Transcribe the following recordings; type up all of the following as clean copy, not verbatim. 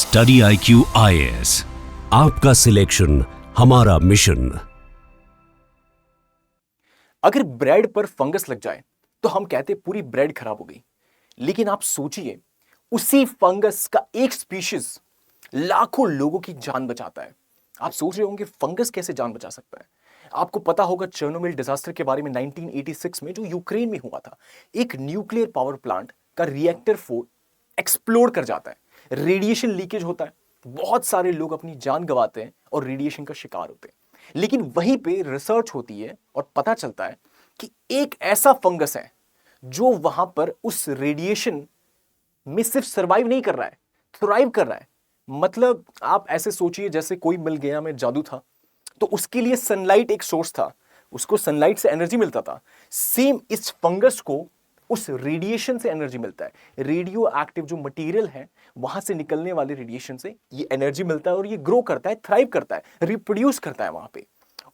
Study IQ IAS, आपका selection हमारा mission. अगर ब्रेड पर फंगस लग जाए तो हम कहते पूरी ब्रेड खराब हो गई। लेकिन आप सोचिए, उसी फंगस का एक स्पीशीज लाखों लोगों की जान बचाता है। आप सोच रहे होंगे फंगस कैसे जान बचा सकता है। आपको पता होगा चेर्नोबिल डिजास्टर के बारे में 1986 में जो यूक्रेन में हुआ था। एक न्यूक्लियर पावर प्लांट का रिएक्टर 4 एक्सप्लोड कर जाता है, रेडिएशन लीकेज होता है, बहुत सारे लोग अपनी जान गंवाते हैं और रेडिएशन का शिकार होते हैं। लेकिन वहीं पे रिसर्च होती है और पता चलता है कि एक ऐसा फंगस है जो वहां पर उस रेडिएशन में सिर्फ सरवाइव नहीं कर रहा है, थ्राइव कर रहा है। मतलब आप ऐसे सोचिए जैसे कोई मिल गया में जादू था, तो उसके लिए सनलाइट एक सोर्स था, उसको सनलाइट से एनर्जी मिलता था। सेम इस फंगस को उस रेडिएशन से एनर्जी मिलता है। रेडियो एक्टिव जो मटेरियल है वहां से निकलने वाले रेडिएशन से ये एनर्जी मिलता है और ये ग्रो करता है, थ्राइव करता है, रिप्रोड्यूस करता है वहां पे।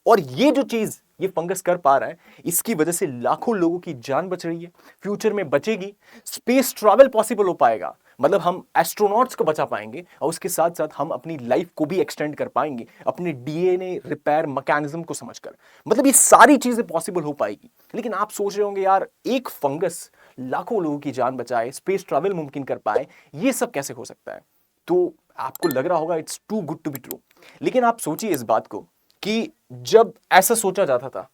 और ये जो चीज ये फंगस कर पा रहा है, इसकी वजह से लाखों लोगों की जान बच रही है, फ्यूचर में बचेगी, स्पेस ट्रैवल पॉसिबल हो पाएगा। मतलब हम एस्ट्रोनॉट्स को बचा पाएंगे और उसके साथ साथ हम अपनी लाइफ को भी एक्सटेंड कर पाएंगे अपने डीएनए रिपेयर मैकेनिज्म को समझकर। मतलब ये सारी चीजें पॉसिबल हो पाएगी। लेकिन आप सोच रहे होंगे यार, एक फंगस लाखों लोगों की जान बचाए, स्पेस ट्रैवल मुमकिन कर पाए, ये सब कैसे हो सकता है? तो आपको लग रहा होगा it's too good to be true. लेकिन आप सोचिए इस बात को कि जब ऐसा सोचा जाता था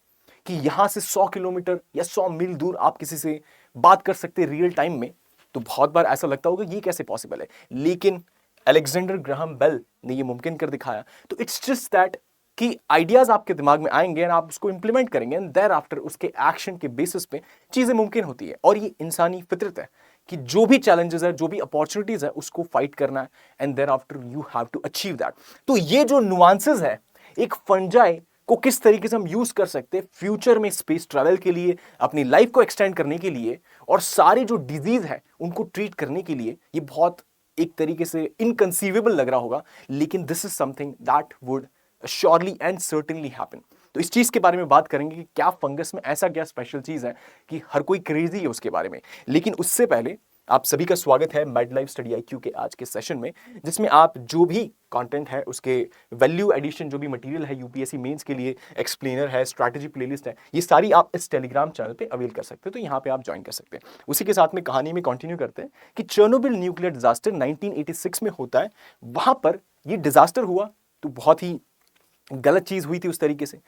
कि यहां से 100 किलोमीटर या 100 मील दूर आप किसी से बात कर सकते रियल टाइम में, तो बहुत बार ऐसा लगता होगा ये कैसे पॉसिबल है। लेकिन अलेक्जेंडर ग्राहम बेल ने ये मुमकिन कर दिखाया। तो इट्स जस्ट दैट कि आइडियाज आपके दिमाग में आएंगे और आप उसको इंप्लीमेंट करेंगे एंड देयर आफ्टर उसके एक्शन के बेसिस पे चीजें मुमकिन होती है। और ये इंसानी फितरत है कि जो भी चैलेंजेस है, जो भी अपॉर्चुनिटीज है, उसको फाइट करना है and there after you have to achieve that. तो ये जो नुआंसेस है, एक फंजाई को किस तरीके से हम यूज कर सकते हैं फ्यूचर में स्पेस ट्रैवल के लिए, अपनी लाइफ को एक्सटेंड करने के लिए, और सारी जो डिजीज है उनको ट्रीट करने के लिए, ये बहुत एक तरीके से इनकंसीवेबल लग रहा होगा। लेकिन this is something that would surely and certainly happen. तो इस चीज के बारे में बात करेंगे कि क्या फंगस में ऐसा क्या स्पेशल चीज है कि हर कोई क्रेजी है उसके बारे में। लेकिन उससे पहले आप सभी का स्वागत है मेड लाइफ स्टडी IQ के आज के सेशन में, जिसमें आप जो भी कंटेंट है उसके वैल्यू एडिशन, जो भी मटेरियल है यूपीएससी मेंस के लिए, एक्सप्लेनर है, स्ट्रैटेजी प्लेलिस्ट है, ये सारी आप इस टेलीग्राम चैनल पे अवेल कर सकते हैं। तो यहाँ पे आप ज्वाइन कर सकते हैं। उसी के साथ में कहानी में कंटिन्यू करते हैं कि चेर्नोबिल न्यूक्लियर डिजास्टर 1986 में होता है। वहां पर ये डिजास्टर हुआ तो बहुत ही गलत चीज हुई थी उस तरीके से,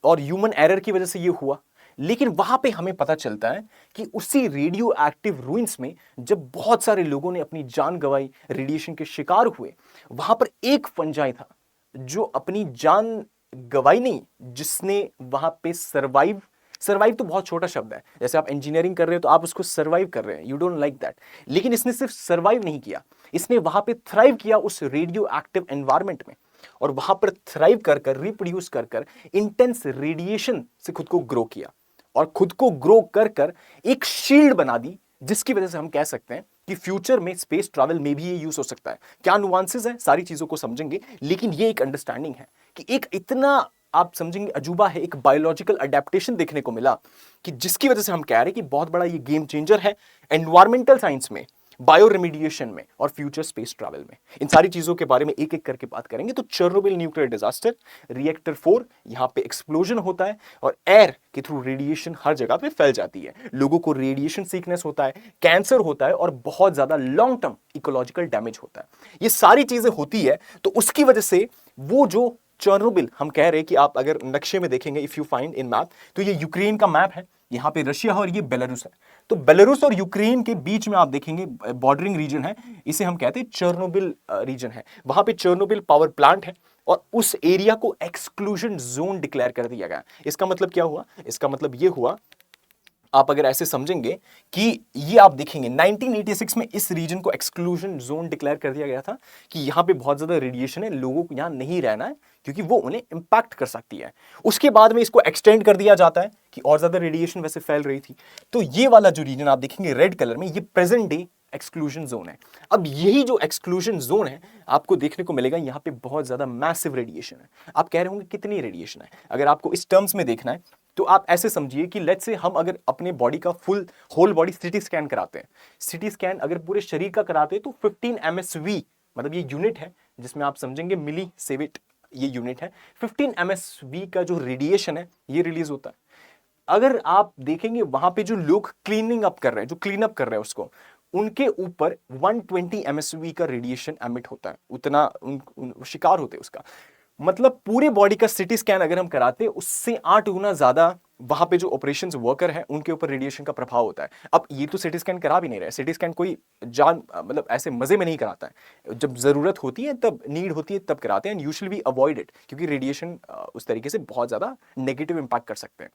और ह्यूमन एरर की वजह से ये हुआ। लेकिन वहां पे हमें पता चलता है कि उसी रेडियो एक्टिव रूइंस में जब बहुत सारे लोगों ने अपनी जान गंवाई, रेडिएशन के शिकार हुए, वहां पर एक फंजाई था जो अपनी जान गंवाई नहीं, जिसने वहां पे सर्वाइव तो बहुत छोटा शब्द है, जैसे आप इंजीनियरिंग कर रहे हो तो आप उसको सर्वाइव कर रहे हैं, यू डोंट लाइक दैट। लेकिन इसने सिर्फ सर्वाइव नहीं किया, इसने वहां पे थ्राइव किया उस रेडियो एक्टिव एनवायरमेंट में, और वहां पर थ्राइव कर कर, रिप्रोड्यूस कर कर, इंटेंस रेडिएशन से खुद को ग्रो किया, और खुद को ग्रो कर कर एक शील्ड बना दी, जिसकी वजह से हम कह सकते हैं कि फ्यूचर में स्पेस ट्रैवल में भी ये यूज हो सकता है। क्या नुआंसेस है, सारी चीजों को समझेंगे। लेकिन ये एक अंडरस्टैंडिंग है कि एक इतना आप समझेंगे अजूबा है, एक बायोलॉजिकल अडेप्टेशन देखने को मिला कि जिसकी वजह से हम कह रहे हैं कि बहुत बड़ा ये गेम चेंजर है एनवायरमेंटल साइंस में, बायो रेमिडिएशन में और फ्यूचर स्पेस ट्रैवल में। इन सारी चीजों के बारे में एक एक करके बात करेंगे। तो चेर्नोबिल न्यूक्लियर डिजास्टर, रिएक्टर 4, यहां पे एक्सप्लोजन होता है और एयर के थ्रू रेडिएशन हर जगह पे फैल जाती है। लोगों को रेडिएशन सिकनेस होता है, कैंसर होता है और बहुत ज्यादा लॉन्ग टर्म इकोलॉजिकल डैमेज होता है। ये सारी चीजें होती है। तो उसकी वजह से वो जो चेर्नोबिल हम कह रहे हैं कि आप अगर नक्शे में देखेंगे, if you find in map, तो ये यूक्रेन का मैप है, यहां पे रशिया है और ये बेलारूस है। तो बेलारूस और यूक्रेन के बीच में आप देखेंगे बॉर्डरिंग रीजन है, इसे हम कहते हैं चेर्नोबिल रीजन है। वहां पे चेर्नोबिल पावर प्लांट है और उस एरिया को एक्सक्लूजन जोन डिक्लेयर कर दिया गया। इसका मतलब क्या हुआ? इसका मतलब ये हुआ, आप अगर ऐसे समझेंगे कि ये आप देखेंगे 1986 में इस रीजन को एक्सक्लूजन जोन डिक्लेयर कर दिया गया था कि यहां पे बहुत ज्यादा रेडिएशन है, लोगों को यहां नहीं रहना है क्योंकि वो उन्हें इंपैक्ट कर सकती है। उसके बाद में इसको एक्सटेंड कर दिया जाता है कि और ज्यादा रेडिएशन वैसे फैल रही थी। तो ये वाला जो रीजन आप देखेंगे रेड कलर में, ये प्रेजेंट डे एक्सक्लूजन जोन है। अब यही जो एक्सक्लूजन जोन है आपको देखने को मिलेगा, यहां पे बहुत ज्यादा मैसिव रेडिएशन है। आप कह रहे होंगे कितनी रेडिएशन है? अगर आपको इस टर्म्स में देखना है तो आप ऐसे समझिए कि लेट्स से हम अगर अपने बॉडी का full whole body CT scan कराते हैं, सिटी स्कैन अगर पूरे शरीर का कराते हैं तो 15 MSV मतलब ये यूनिट है जिसमें आप समझेंगे मिली सेविट ये यूनिट है। 15 MSV का जो रेडिएशन है ये रिलीज होता है। अगर आप देखेंगे वहां पे जो लोग क्लीनिंग अप कर रहे हैं, जो क्लीन अप कर रहे हैं उसको, उनके ऊपर 120 MSV का रेडिएशन एमिट होता है, उतना शिकार होते हैं उसका। मतलब पूरे बॉडी का सिटी स्कैन अगर हम कराते हैं उससे 8 गुना ज्यादा वहां पे जो ऑपरेशन वर्कर हैं उनके ऊपर रेडिएशन का प्रभाव होता है। अब ये तो सिटी स्कैन करा भी नहीं रहे, सिटी स्कैन कोई जान मतलब ऐसे मजे में नहीं कराता है, जब जरूरत होती है तब नीड होती है तब कराते हैं, and usually we avoid it क्योंकि रेडिएशन उस तरीके से बहुत ज्यादा नेगेटिव इंपैक्ट कर सकते हैं।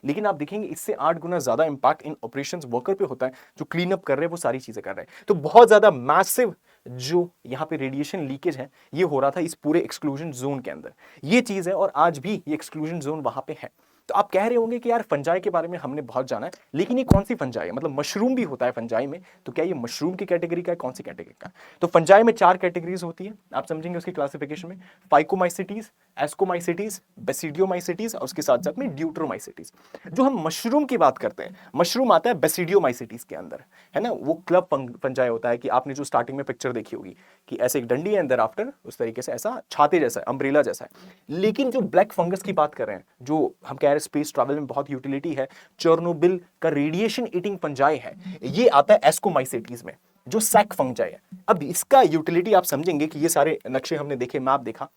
लेकिन आप देखेंगे इससे 8 गुना ज्यादा इंपैक्ट इन ऑपरेशंस वर्कर पे होता है जो क्लीन अप कर रहे हैं, वो सारी चीजें कर रहे हैं। तो बहुत ज्यादा मैसिव जो यहाँ पे रेडिएशन लीकेज है ये हो रहा था इस पूरे एक्सक्लूजन जोन के अंदर, ये चीज है, और आज भी ये एक्सक्लूजन जोन वहां पे है। तो आप कह रहे होंगे कि यार फंजाई के बारे में हमने बहुत जाना है, लेकिन ये कौन सी फंजाई है, मतलब मशरूम भी होता है फंजाई में, तो क्या ये मशरूम की कैटेगरी का है, कौन सी कैटेगरी का? तो फंजाई में 4 कैटेगरीज होती है, आप समझेंगे उसकी क्लासिफिकेशन में, फाइकोमाइसिटीज, एस्कोमाइसिटीज, बेसिडियोमाइसिटीज और उसके साथ साथ में ड्यूट्रोमाइसिटीज। जो हम मशरूम की बात करते हैं, मशरूम आता है बेसिडियोमाइसिटीज के अंदर, है ना, वो क्लब फंजाई होता है कि आपने जो स्टार्टिंग में पिक्चर देखी होगी कि ऐसे एक डंडी है अंदर आफ्टर उस तरीके से ऐसा छाते जैसा है, अम्ब्रेला जैसा है। लेकिन जो ब्लैक फंगस की बात कर रहे हैं, जो हम कह रहे हैं स्पेस ट्रैवल में बहुत यूटिलिटी है, चेर्नोबिल का रेडिएशन ईटिंग फंजाई है, ये आता है एस्कोमाइसिटीज में, जो सैक फंजाई है। अब इसका यूटिलिटी आप समझेंगे कि ये सारे नक्शे हमने देखे, मैप देखा,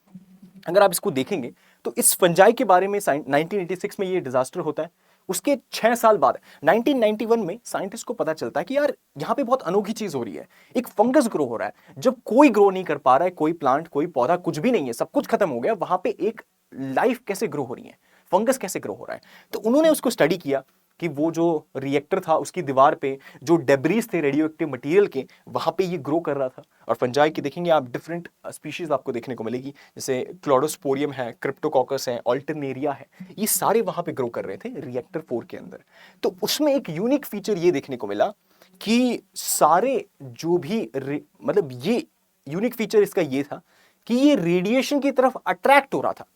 अगर आप इसको देखेंगे तो इस फंजाई के बारे में 1986 में ये डिजास्टर होता है। उसके 6 साल बाद 1991 में साइंटिस्ट को पता चलता है कि यार यहाँ पे बहुत अनोखी चीज हो रही है, एक फंगस ग्रो हो रहा है। जब कोई ग्रो नहीं कर पा रहा है, कोई प्लांट, कोई पौधा, कुछ भी नहीं है, सब कुछ खत्म हो गया, वहां पे एक लाइफ कैसे ग्रो हो रही है, फंगस कैसे ग्रो हो रहा है। तो उन्होंने उसको स्टडी किया कि वो जो रिएक्टर था उसकी दीवार पे जो डेब्रीज थे रेडियो एक्टिव मटेरियल के, वहां पे ये ग्रो कर रहा था। और फंजाई की देखेंगे आप डिफरेंट स्पीशीज आपको देखने को मिलेगी, जैसे क्लोडोस्पोरियम है, क्रिप्टोकोकस है, ऑल्टरनेरिया है, ये सारे वहां पे ग्रो कर रहे थे रिएक्टर 4 के अंदर। तो उसमें एक यूनिक फीचर ये देखने को मिला कि सारे जो भी मतलब ये यूनिक फीचर इसका ये था कि ये रेडिएशन की तरफ अट्रैक्ट हो रहा था।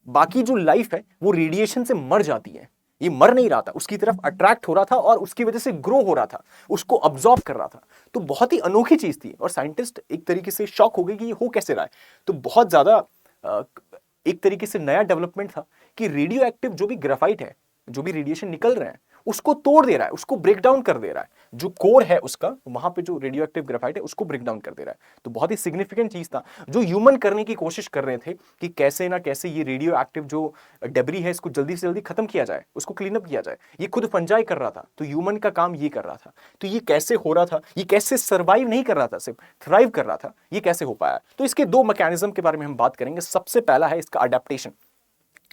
बाकी जो लाइफ है वो रेडिएशन से मर जाती है, ये मर नहीं रहा था, उसकी तरफ अट्रैक्ट हो रहा था और उसकी वजह से ग्रो हो रहा था, उसको अब्सॉर्ब कर रहा था। तो बहुत ही अनोखी चीज थी और साइंटिस्ट एक तरीके से शॉक हो गए कि ये हो कैसे रहा है। तो बहुत ज्यादा एक तरीके से नया डेवलपमेंट था कि रेडियो एक्टिव जो भी ग्राफाइट है, जो भी रेडिएशन निकल रहे हैं, उसको तोड़ दे रहा है, उसको ब्रेक डाउन कर दे रहा है। जो कोर है उसका, वहां पे जो रेडियो एक्टिव ग्राफाइट है उसको ब्रेक डाउन कर दे रहा है। तो बहुत ही सिग्निफिकेंट चीज था जो ह्यूमन करने की कोशिश कर रहे थे कि कैसे ना कैसे ये रेडियो एक्टिव जो डेब्री है इसको जल्दी से जल्दी खत्म किया जाए, उसको क्लीन अप किया जाए। ये खुद फंजाई कर रहा था, तो ह्यूमन का काम ये कर रहा था। तो ये कैसे हो रहा था, ये कैसे सर्वाइव नहीं कर रहा था, सिर्फ थ्राइव कर रहा था, ये कैसे हो पाया? तो इसके 2 मैकेनिज्म के बारे में हम बात करेंगे। सबसे पहला है इसका अडेप्टेशन।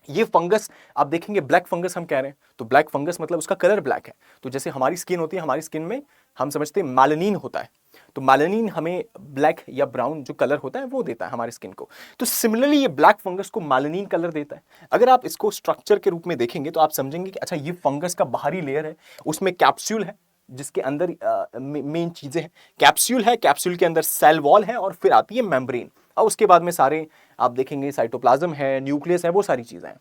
ये फंगस आप देखेंगे ब्लैक फंगस हम कह रहे हैं, तो ब्लैक फंगस मतलब उसका कलर ब्लैक है। तो जैसे हमारी स्किन होती है, हमारी स्किन में हम समझते हैं मैलानिन होता है, तो मैलानिन हमें ब्लैक या ब्राउन जो कलर होता है वो देता है हमारी स्किन को। तो सिमिलरली ये ब्लैक फंगस को मैलानिन कलर देता है। अगर आप इसको स्ट्रक्चर के रूप में देखेंगे तो आप समझेंगे कि अच्छा ये फंगस का बाहरी लेयर है, उसमें कैप्सूल है जिसके अंदर मेन चीजें हैं। कैप्सूल है, कैप्सूल के अंदर सेल वॉल है और फिर आती है मेम्ब्रेन, और उसके बाद में सारे आप देखेंगे साइटोप्लाज्म है, न्यूक्लियस है, वो सारी चीजें हैं।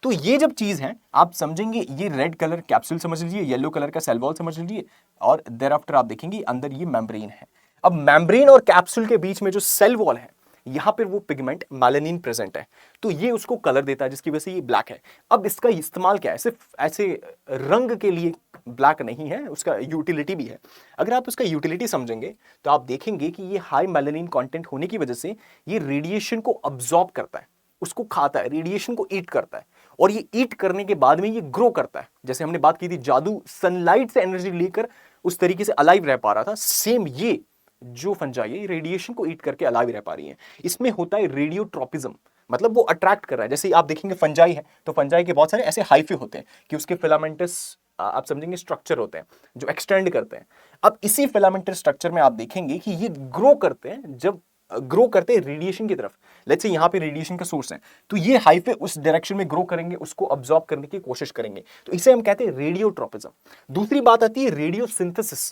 तो ये जब चीज है आप समझेंगे, ये रेड कलर कैप्सूल समझ लीजिए, येलो कलर का सेल वॉल समझ लीजिए, और देयर आफ्टर आप देखेंगे अंदर ये मेम्ब्रेन है। अब मेम्ब्रेन और कैप्सूल के बीच में जो सेल वॉल है, यहां पर वो पिगमेंट मैलानिन प्रेजेंट है, तो ये उसको कलर देता है जिसकी वजह से ये ब्लैक है। अब इसका इस्तेमाल क्या है? सिर्फ ऐसे रंग के लिए ब्लैक नहीं है, उसका यूटिलिटी भी है। अगर आप उसका यूटिलिटी समझेंगे तो आप देखेंगे कि ये हाई मेलानिन कंटेंट होने की वजह से ये रेडिएशन को अब्सॉर्ब करता है, उसको खाता है, रेडिएशन को ईट करता है, और ये ईट करने के बाद में ये ग्रो करता है। जैसे हमने बात की थी जादू सनलाइट से एनर्जी लेकर उस तरीके से अलाइव रह पा रहा था, सेम ये जो फंजाई है रेडिएशन को ईट करके अलाइव रह पा रही है। इसमें होता है रेडियोट्रोपिज्म, मतलब वो अट्रैक्ट कर रहा है। जैसे आप देखेंगे फंजाई है तो फंजाई के बहुत सारे ऐसे हाइफे होते हैं कि उसके फिलामेंटस आप समझेंगे स्ट्रक्चर होते हैं जो एक्सटेंड करते हैं। अब इसी फिलामेंटस स्ट्रक्चर में आप देखेंगे कि ये ग्रो करते हैं, जब ग्रो करते हैं रेडिएशन की तरफ। लेट्स से यहाँ पे रेडिएशन का सोर्स है, तो ये हाइफे उस डायरेक्शन में ग्रो करेंगे, उसको अब्सॉर्ब करने की कोशिश करेंगे, तो इसे हम कहते हैं रेडियोट्रोपिज्म। दूसरी बात आती है रेडियोसिंथेसिस,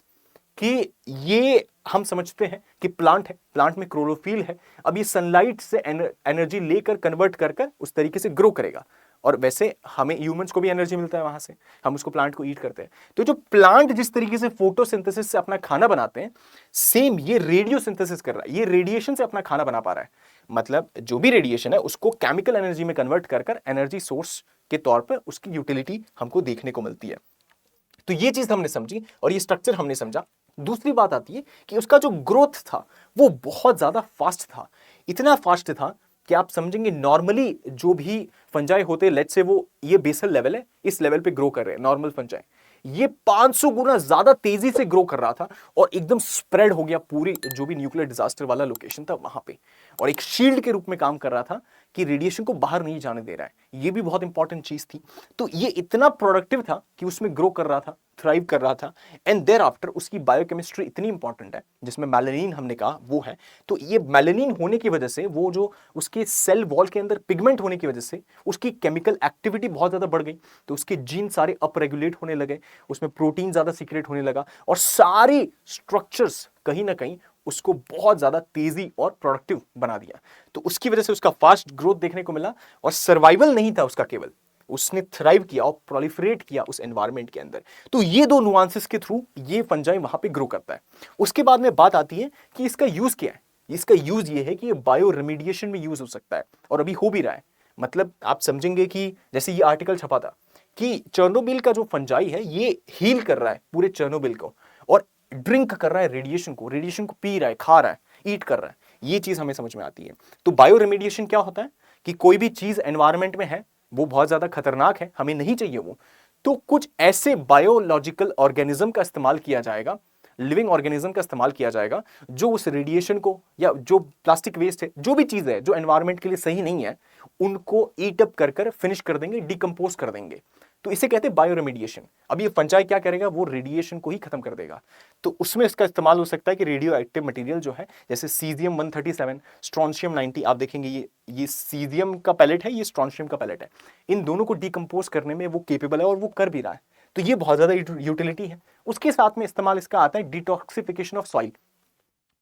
कि ये हम समझते हैं कि प्लांट है, प्लांट में क्लोरोफिल है, अब ये सनलाइट से एनर्जी लेकर कन्वर्ट कर उस तरीके से ग्रो करेगा। और वैसे हमें ह्यूमंस को भी एनर्जी मिलता है वहां से, हम उसको प्लांट को ईट करते हैं। तो जो प्लांट जिस तरीके से फोटोसिंथेसिस से अपना खाना बनाते हैं, सेम ये रेडियो सिंथेसिस कर रहा है, ये रेडिएशन से अपना खाना बना पा रहा है। मतलब जो भी रेडिएशन है उसको केमिकल एनर्जी में कन्वर्ट कर कर एनर्जी सोर्स के तौर पर उसकी यूटिलिटी हमको देखने को मिलती है। तो ये चीज हमने समझी और ये स्ट्रक्चर हमने समझा। दूसरी बात आती है कि उसका जो ग्रोथ था वो बहुत ज्यादा फास्ट था, इतना फास्ट था कि आप समझेंगे नॉर्मली जो भी फंजाई होते हैं, लेट्स से वो ये बेसल लेवल है, इस लेवल पे ग्रो कर रहे हैं नॉर्मल फंजाई, ये 500 गुना ज्यादा तेजी से ग्रो कर रहा था और एकदम स्प्रेड हो गया पूरी जो भी न्यूक्लियर डिजास्टर वाला लोकेशन था वहां पे, और एक शील्ड के रूप में काम कर रहा था कि रेडिएशन को बाहर नहीं जाने दे रहा है। ये भी बहुत इंपॉर्टेंट चीज थी। तो ये इतना प्रोडक्टिव था कि उसमें ग्रो कर रहा था, थ्राइव कर रहा था, एंड देयर आफ्टर उसकी बायोकेमिस्ट्री इतनी इंपॉर्टेंट है जिसमें मेलानिन हमने कहा वो है। तो ये मेलानिन होने की वजह से, वो जो उसके सेल वॉल के अंदर पिगमेंट होने की वजह से उसकी केमिकल एक्टिविटी बहुत ज्यादा बढ़ गई, तो उसके जीन सारे अप रेगुलेट होने लगे, उसमें प्रोटीन ज्यादा सीक्रेट होने लगा और सारी स्ट्रक्चर्स कहीं ना कहीं उसको बहुत ज्यादा तेजी और प्रोडक्टिव बना दिया। तो उसकी वजह से उसका फास्ट ग्रोथ देखने को मिला और सर्वाइवल नहीं था उसका, केवल उसने थ्राइव किया और प्रोलिफरेट किया उस एनवायरनमेंट के अंदर। तो ये दो नुआंसेस के थ्रू ये फंजाई वहां पे ग्रो करता है। उसके बाद में बात आती है कि इसका यूज क्या है। इसका यूज ये है कि ये बायो रेमिडिएशन में यूज हो सकता है और अभी हो भी रहा है। मतलब आप समझेंगे कि जैसे ये आर्टिकल छपा था कि चेर्नोबिल का जो फंजाई है ये हील कर रहा है पूरे चेर्नोबिल को और ड्रिंक कर रहा है रेडिएशन को पी रहा है, खा रहा है, ईट कर रहा है। ये चीज हमें समझ में आती है। तो बायो रेमिडिएशन क्या होता है कि कोई भी चीज एनवायरनमेंट में है वो बहुत ज्यादा खतरनाक है, हमें नहीं चाहिए वो, तो कुछ ऐसे बायोलॉजिकल ऑर्गेनिज्म का इस्तेमाल किया जाएगा, लिविंग ऑर्गेनिज्म का इस्तेमाल किया जाएगा जो उस रेडिएशन को या जो प्लास्टिक वेस्ट है, जो भी चीज है जो एनवायरनमेंट के लिए सही नहीं है, उनको ईट अप कर कर फिनिश कर देंगे, डिकम्पोज कर देंगे। तो इसे कहते हैं बायो रेमिडिएशन। अब ये फंजाई क्या करेगा, वो रेडिएशन को ही खत्म कर देगा। तो उसमें इसका इस्तेमाल हो सकता है कि रेडियो एक्टिव मटेरियल जो है, जैसे सीजियम 137, स्ट्रोंशियम 90, आप देखेंगे ये सीजियम का पैलेट है, ये स्ट्रोंशियम का पैलेट है, इन दोनों को डिकम्पोज करने में वो केपेबल है और वो कर भी रहा है। तो ये बहुत ज्यादा यूटिलिटी है। उसके साथ में इस्तेमाल इसका आता है डिटॉक्सिफिकेशन ऑफ सॉइल,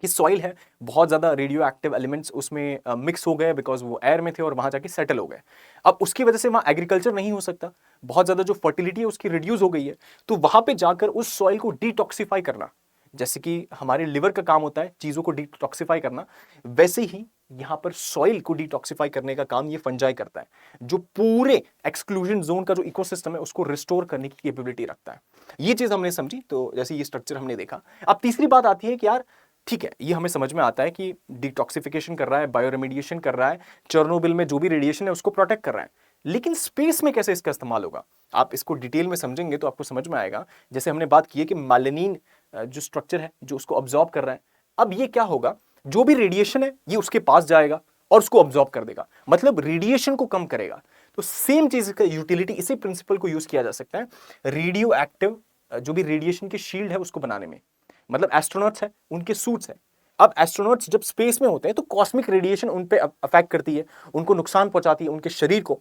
कि सॉइल है बहुत ज़्यादा रेडियो एक्टिव एलिमेंट्स उसमें मिक्स हो गए बिकॉज वो एयर में थे और वहाँ जाके सेटल हो गए। अब उसकी वजह से वहाँ एग्रीकल्चर नहीं हो सकता, बहुत ज़्यादा जो फर्टिलिटी है उसकी रिड्यूस हो गई है। तो वहाँ पे जाकर उस सॉइल को डिटॉक्सिफाई करना, जैसे कि हमारे लिवर का काम होता है चीज़ों को डिटॉक्सिफाई करना, वैसे ही यहाँ पर सॉइल को डिटॉक्सिफाई करने का काम ये फंजाई करता है, जो पूरे एक्सक्लूजन जोन का जो इकोसिस्टम है उसको रिस्टोर करने की कैपेबिलिटी रखता है। ये चीज़ हमने समझी। तो जैसे ये स्ट्रक्चर हमने देखा। अब तीसरी बात आती है कि यार ठीक है, ये हमें समझ में आता है कि डिटॉक्सिफिकेशन कर रहा है, बायो रेमिडिएशन कर रहा है, चेर्नोबिल में जो भी रेडिएशन है उसको प्रोटेक्ट कर रहा है, लेकिन स्पेस में कैसे इसका इस्तेमाल होगा, आप इसको डिटेल में समझेंगे तो आपको समझ में आएगा। जैसे हमने बात की है कि मेलानिन जो स्ट्रक्चर है जो उसको ऑब्जॉर्ब कर रहा है, अब ये क्या होगा, जो भी रेडिएशन है ये उसके पास जाएगा और उसको ऑब्जॉर्ब कर देगा, मतलब रेडिएशन को कम करेगा। तो सेम चीज का यूटिलिटी, इसी प्रिंसिपल को यूज किया जा सकता है रेडियो एक्टिव जो भी रेडिएशन की शील्ड है उसको बनाने में। मतलब एस्ट्रोनॉट्स है, उनके सूट्स है। अब एस्ट्रोनॉट्स जब स्पेस में होते हैं तो कॉस्मिक रेडिएशन उन पे अफेक्ट करती है, उनको नुकसान पहुंचाती है उनके शरीर को।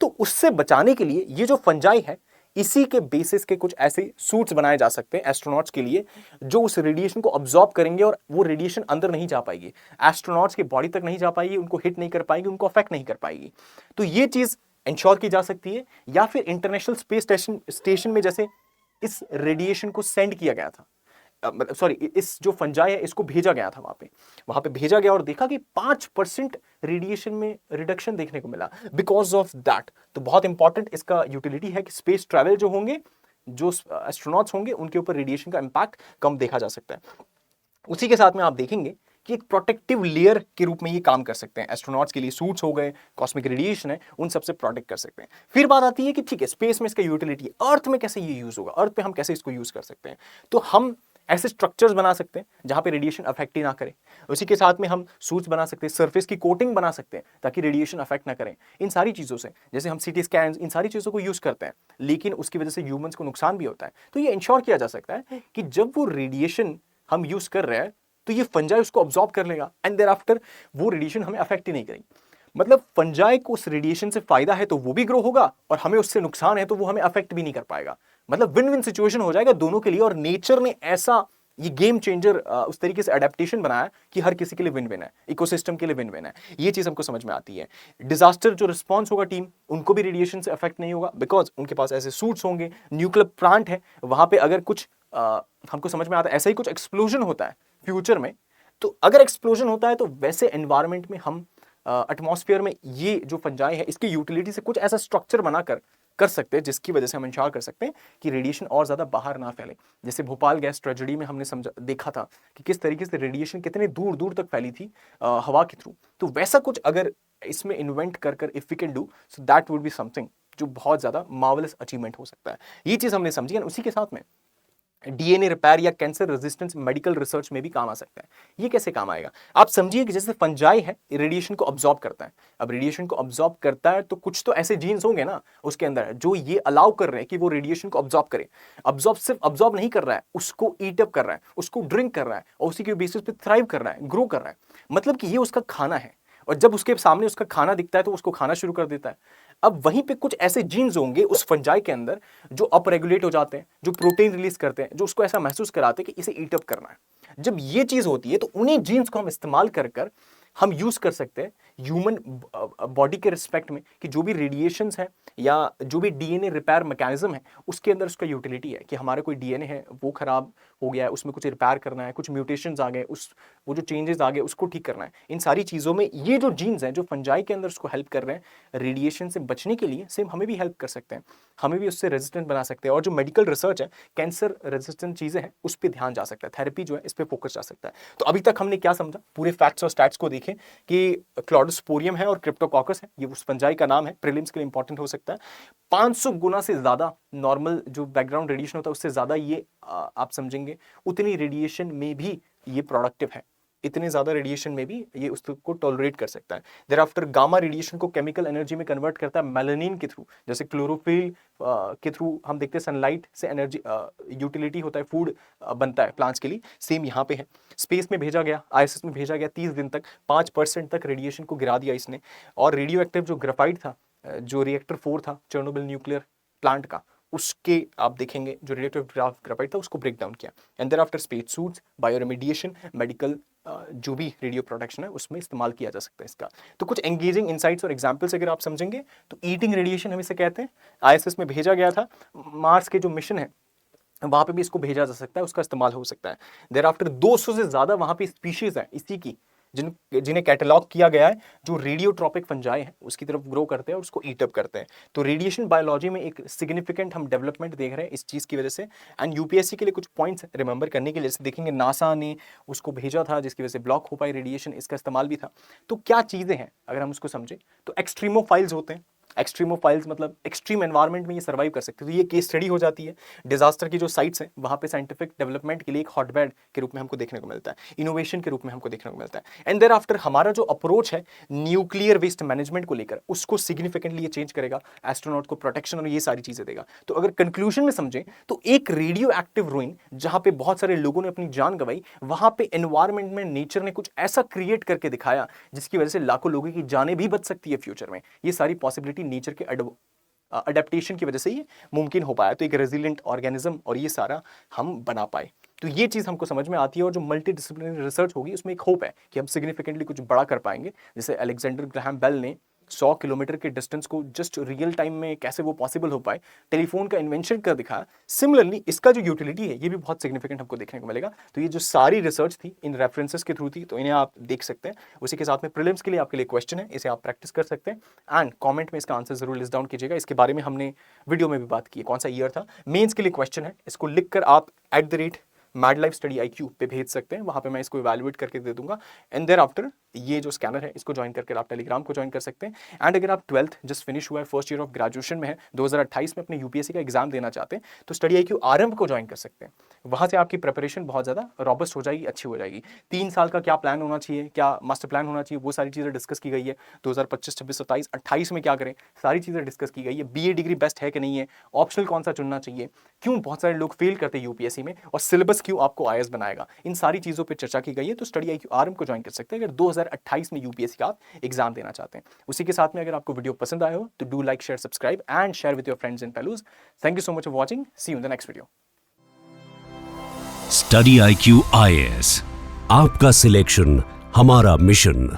तो उससे बचाने के लिए ये जो फंजाई है, इसी के बेसिस के कुछ ऐसे सूट्स बनाए जा सकते हैं एस्ट्रोनॉट्स के लिए, जो उस रेडिएशन को अब्सॉर्ब करेंगे और वो रेडिएशन अंदर नहीं जा पाएगी, एस्ट्रोनॉट्स की बॉडी तक नहीं जा पाएगी, उनको हिट नहीं कर पाएगी, उनको अफेक्ट नहीं कर पाएगी। तो ये चीज इंश्योर की जा सकती है। या फिर इंटरनेशनल स्पेस स्टेशन में जैसे इस रेडिएशन को सेंड किया गया था, सॉरी इस जो फंजाई है इसको भेजा गया था वहां पे भेजा गया और देखा कि 5% रेडिएशन में रिडक्शन देखने को मिला बिकॉज ऑफ दैट। तो बहुत इंपॉर्टेंट इसका यूटिलिटी है कि स्पेस ट्रैवल जो होंगे, जो एस्ट्रोनॉट्स होंगे, उनके ऊपर रेडिएशन का इंपैक्ट कम देखा जा सकता है। उसी के साथ में आप देखेंगे कि एक प्रोटेक्टिव लेयर के रूप में ये काम कर सकते हैं। एस्ट्रोनॉट्स के लिए सूट्स हो गए, कॉस्मिक रेडिएशन है, उन सबसे प्रोटेक्ट कर सकते हैं। फिर बात आती है कि ठीक है, स्पेस में इसका यूटिलिटी, अर्थ में कैसे ये यूज होगा, अर्थ पे हम कैसे इसको यूज कर सकते हैं। तो हम ऐसे स्ट्रक्चर्स बना सकते हैं जहां पे रेडिएशन अफेक्ट ही ना करे। उसी के साथ में हम सूट्स बना सकते हैं, सरफेस की कोटिंग बना सकते हैं ताकि रेडिएशन अफेक्ट ना करें। इन सारी चीज़ों से, जैसे हम सीटी स्कैन, इन सारी चीज़ों को यूज़ करते हैं, लेकिन उसकी वजह से ह्यूमंस को नुकसान भी होता है। तो ये इंश्योर किया जा सकता है कि जब वो रेडिएशन हम यूज़ कर रहे हैं तो ये फंजाई उसको ऑब्जॉर्ब कर लेगा एंड देयर आफ्टर वो रेडिएशन हमें अफेक्ट ही नहीं करेगी। मतलब फंजाई को उस रेडिएशन से फायदा है तो वो भी ग्रो होगा, और हमें उससे नुकसान है तो वो हमें अफेक्ट भी नहीं कर पाएगा। मतलब विन विन सिचुएशन हो जाएगा दोनों के लिए। और नेचर ने ऐसा ये गेम चेंजर उस तरीके से अडेप्टेशन बनाया कि हर किसी के लिए विन विन है, इकोसिस्टम के लिए विन विन है। ये चीज हमको समझ में आती है। डिजास्टर जो रिस्पॉन्स होगा टीम, उनको भी रेडिएशन से अफेक्ट नहीं होगा, बिकॉज उनके पास ऐसे सूट्स होंगे। न्यूक्लियर प्लांट है, वहां पे अगर कुछ हमको समझ में आता है ऐसा ही कुछ एक्सप्लोजन होता है फ्यूचर में, तो अगर एक्सप्लोजन होता है तो वैसे एनवायरमेंट में हम एटमॉस्फेयर में ये जो फंजाई है इसकी यूटिलिटी से कुछ ऐसा स्ट्रक्चर बनाकर कर सकते हैं जिसकी वजह से हम इंश्योर कर सकते हैं कि रेडिएशन और ज्यादा बाहर ना फैले। जैसे भोपाल गैस ट्रेजेडी में हमने समझा देखा था कि किस तरीके से रेडिएशन कितने दूर दूर तक फैली थी हवा के थ्रू। तो वैसा कुछ अगर इसमें इन्वेंट कर कर if we can do, so that would be something जो बहुत ज्यादा मार्वलस अचीवमेंट हो सकता है। ये चीज हमने समझी, उसी के साथ में डीएनए रिपेयर या कैंसर रेजिस्टेंस मेडिकल रिसर्च में भी काम आ सकता है। ये कैसे काम आएगा? आप समझिए कि जैसे फंजाई है, रेडिएशन को अब्सॉर्ब करता है। अब रेडिएशन को अब्सॉर्ब करता है तो कुछ तो ऐसे जीन्स होंगे ना उसके अंदर जो ये अलाउ कर रहे हैं कि वो रेडिएशन को अब्सॉर्ब करे। अब्सॉर्ब सिर्फ अब्सॉर्ब नहीं कर रहा है, उसको ईट अप कर रहा है, उसको ड्रिंक कर रहा है और उसी के बेसिस पे थ्राइव कर रहा है, ग्रो कर रहा है। मतलब कि ये उसका खाना है और जब उसके सामने उसका खाना दिखता है तो उसको खाना शुरू कर देता है। अब वहीं पे कुछ ऐसे जीन्स होंगे उस फंजाई के अंदर जो अप रेगुलेट हो जाते हैं, जो प्रोटीन रिलीज करते हैं, जो उसको ऐसा महसूस कराते हैं कि इसे ईट अप करना है। जब ये चीज होती है तो उन्हीं जीन्स को हम इस्तेमाल कर कर हम यूज कर सकते हैं ह्यूमन बॉडी के रिस्पेक्ट में कि जो भी रेडिएशंस है या जो भी डीएनए रिपेयर मैकेनिज्म है उसके अंदर उसका यूटिलिटी है कि हमारा कोई डीएनए है वो खराब हो गया है, उसमें कुछ रिपेयर करना है, कुछ म्यूटेशंस आ गए, वो जो चेंजेस आ गए उसको ठीक करना है। इन सारी चीज़ों में ये जो जीन्स हैं जो फंजाई के अंदर उसको हेल्प कर रहे हैं रेडिएशन से बचने के लिए, सेम हमें भी हेल्प कर सकते हैं, हमें भी उससे रेजिस्टेंट बना सकते हैं। और जो मेडिकल रिसर्च है, कैंसर रेजिस्टेंट चीज़ें हैं, उस पर ध्यान जा सकता है, थेरेपी जो है इस पर फोकस जा सकता है। तो अभी तक हमने क्या समझा, पूरे फैक्ट्स और स्टैट्स को देखें कि क्लॉडोस्पोरियम है और क्रिप्टोकॉकस है, ये उस फंजाई का नाम है, प्रीलिम्स के लिए इंपॉर्टेंट हो सकता है। 500 गुना से ज्यादा नॉर्मल जो बैकग्राउंड रेडिएशन होता है उससे ज्यादा ये आप समझेंगे उतनी रेडिएशन में भी ये प्रोडक्टिव है, इतने ज्यादा रेडिएशन में भी ये उसको टॉलरेट कर सकता है। देयर आफ्टर गामा रेडिएशन को केमिकल एनर्जी में कन्वर्ट करता है मेलानिन के थ्रू, जैसे क्लोरोफिल के थ्रू हम देखते हैं सनलाइट से एनर्जी यूटिलिटी होता है, फूड बनता है प्लांट्स के लिए, सेम यहाँ पे है। स्पेस में भेजा गया, आईएसएस में भेजा गया, 30 दिन तक 5% तक रेडिएशन को गिरा दिया इसने। और रेडियो एक्टिव जो ग्राफाइट था, जो रिएक्टर 4 था चेर्नोबिल न्यूक्लियर प्लांट का, उसके आप देखेंगे जो रेडियोएक्टिव ग्राफाइट था उसको ब्रेक डाउन किया। And there after space suits, bio remediation, medical जो भी रेडियो प्रोटेक्शन है उसमें इस्तेमाल किया जा सकता है इसका। तो कुछ एंगेजिंग इनसाइट्स और एग्जांपल्स अगर आप समझेंगे तो ईटिंग रेडिएशन हम इसे कहते हैं, आईएसएस में भेजा गया था, मार्स के जो मिशन है वहां पे भी इसको भेजा जा सकता है, उसका इस्तेमाल हो सकता है। देयर आफ्टर 200 से ज्यादा वहां पे स्पीशीज है इसी की जिन्हें कैटलॉग किया गया है, जो रेडियोट्रॉपिक फंजाई है उसकी तरफ ग्रो करते हैं और उसको ईट अप करते हैं। तो रेडिएशन बायोलॉजी में एक सिग्निफिकेंट हम डेवलपमेंट देख रहे हैं इस चीज की वजह से। एंड यूपीएससी के लिए कुछ पॉइंट्स रिमेंबर करने के लिए, जैसे देखेंगे नासा ने उसको भेजा था जिसकी वजह से ब्लॉक हो पाई रेडिएशन, इसका इस्तेमाल भी था। तो क्या चीजें हैं अगर हम उसको समझें तो एक्सट्रीमोफाइल्स होते हैं, एक्सट्रीमोफाइल्स मतलब एक्सट्रीम एनवायरनमेंट में ये सर्वाइव कर सकते हैं। तो ये केस स्टडी हो जाती है, डिजास्टर की जो साइट्स हैं वहां पे साइंटिफिक डेवलपमेंट के लिए एक हॉटबेड के रूप में हमको देखने को मिलता है, इनोवेशन के रूप में हमको देखने को मिलता है। एंड देयर आफ्टर हमारा जो अप्रोच है न्यूक्लियर वेस्ट मैनेजमेंट को लेकर, उसको सिग्निफिकेंटली ये चेंज करेगा, एस्ट्रोनॉट को प्रोटेक्शन और ये सारी चीजें देगा। तो अगर कंक्लूजन में समझें तो एक रेडियो एक्टिव रूइन जहां पे बहुत सारे लोगों ने अपनी जान गंवाई, वहां पे एनवायरमेंट में नेचर ने कुछ ऐसा क्रिएट करके दिखाया जिसकी वजह से लाखों लोगों की जानें भी बच सकती है फ्यूचर में। ये सारी पॉसिबिलिटी नेचर के अडेप्टेशन की वजह से ही मुमकिन हो पाया। तो एक रेजिलिएंट ऑर्गेनिज्म और ये सारा हम बना पाए। तो ये चीज हमको समझ में आती है और जो मल्टी डिसिप्लिनरी रिसर्च होगी उसमें एक होप है कि हम सिग्निफिकेंटली कुछ बड़ा कर पाएंगे। जैसे अलेक्जेंडर ग्राहम बेल ने 100 किलोमीटर के डिस्टेंस को जस्ट रियल टाइम में कैसे वो पॉसिबल हो पाए, टेलीफोन का इन्वेंशन कर दिखाया। सिमिलरली इसका जो यूटिलिटी है ये भी बहुत सिग्निफिकेंट हमको देखने को मिलेगा। तो ये जो सारी रिसर्च थी इन रेफरेंसेस के थ्रू थी, तो इन्हें आप देख सकते हैं। उसी के साथ में प्रीलिम्स के लिए आपके लिए क्वेश्चन है, इसे आप प्रैक्टिस कर सकते हैं एंड कॉमेंट में इसका आंसर जरूर लिस्ट डाउन कीजिएगा। इसके बारे में हमने वीडियो में भी बात की है, कौन सा ईयर था। मेंस के लिए क्वेश्चन है, इसको लिखकर आप @मैड लाइफ स्टडी IQ पे भेज सकते हैं, वहां पे मैं इसको इवैल्यूएट करके दे दूंगा। एंड देयर आफ्टर ये जो स्कैनर है इसको ज्वाइन करके आप टेलीग्राम को ज्वाइन कर सकते हैं। एंड अगर आप 12th जस्ट फिनिश हुआ है, फर्स्ट ईयर ऑफ ग्रेजुएशन में है, 2028 में अपने यूपीएससी का एग्जाम देना चाहते हैं तो स्टडी IQ आरंभ को ज्वाइन कर सकते हैं। वहां से आपकी प्रिपरेशन बहुत ज्यादा रॉबस्ट हो जाएगी, अच्छी हो जाएगी। 3 साल का क्या प्लान होना चाहिए, क्या मास्टर प्लान होना चाहिए, वो सारी चीजें डिस्कस की गई है। 2025, 26, 27, 28 में क्या करें, सारी चीजें डिस्कस की गई है। BA डिग्री बेस्ट है कि नहीं है, ऑप्शनल कौन सा चुनना चाहिए, क्यों बहुत सारे लोग फेल करते हैं यूपीएससी में, और सिलेबस क्यों आपको IAS बनाएगा, इन सारी चीजों पर चर्चा की गई है। तो स्टडी IQ आरंभ को ज्वाइन कर सकते हैं अगर 2028 में यूपीएससी का आप एग्जाम देना चाहते हैं। उसी के साथ में अगर आपको वीडियो पसंद आया हो तो do like, share, subscribe and share with your friends and fellows. Thank you so much for watching, see you in the next video. Study IQ IAS, आपका सिलेक्शन हमारा मिशन।